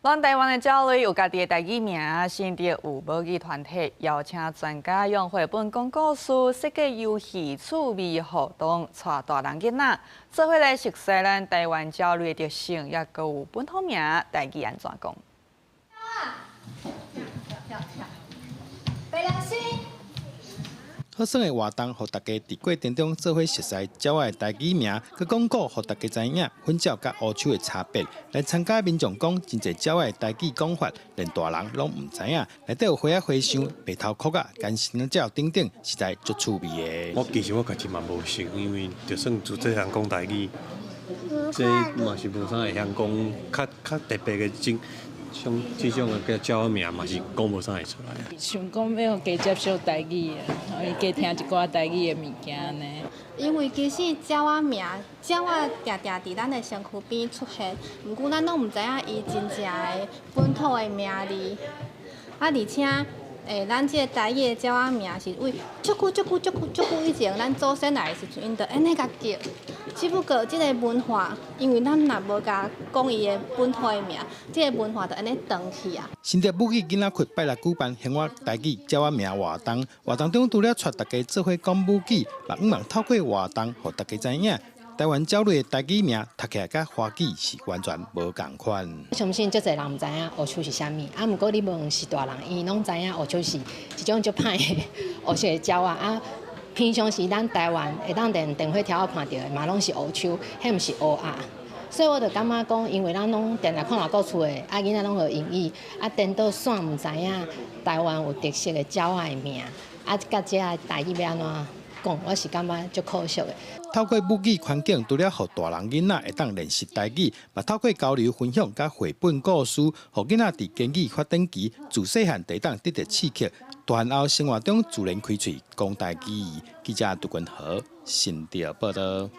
咱台灣的教育有家己的台語名，甚至有母語團體邀請專家用繪本講故事、設計遊戲、趣味活動，帶大人囡仔做伙來熟悉咱台灣教育的特性，也閣有本土名台語安怎講。好耍的活動，互大家佇過程中做伙熟悉鳥仔的台語名，佮講古，互大家知影粉鳥佮烏鶖的差別。來參加民眾講，真濟鳥仔的台語講法，連大人攏唔知影。內底有花仔花香、白頭殼啊、乾身鳥等等，實在足趣味的。我其實我家己嘛無熟，因為就算做這項講台語，這嘛是無啥會曉講較特別的種。像這種個叫鳥名嘛是講無啥會出來。想講要加接受台語的，加聽一寡台語的物件呢。因為其實鳥仔名，鳥仔定定佇咱的身軀邊出現，毋過咱攏毋知影伊真正的本土的名字。而且，咱這個台語的鳥仔名是為足久以前，咱祖先來的時陣，因就安尼甲叫。只不過這個文化，因為咱若無甲講伊的本土的名，這個文化就安尼斷去啊。新竹母語囡仔窟拜六舉辦興華台語鳥仔名活動，活動中除了帶大家做伙講母語，嘛希望透過活動，互大家知影台灣鳥類的台語名讀起來甲華語是完全無共款。相信足儕人毋知影烏鶖是啥物，啊，毋過你問是大人，伊攏知影烏鶖是一種足歹的烏色的鳥啊。平常時咱台灣會當電火條看到的嘛，攏是烏鶖，迄毋是烏鴨。所以我就感覺講，因為咱攏電來看外國厝的，啊囡仔攏學英語，啊顛倒煞毋知影台灣有特色的鳥仔的名，啊甲這個台語要安怎講，我是感覺足可惜的。透過母語環境，除了互大人囡仔會當練習台語，嘛透過交流分享甲繪本故事，互囡仔佇言語發展期自細漢地當得到刺激，大漢後生活中自然開喙講台語。記者杜君豪，新竹報道。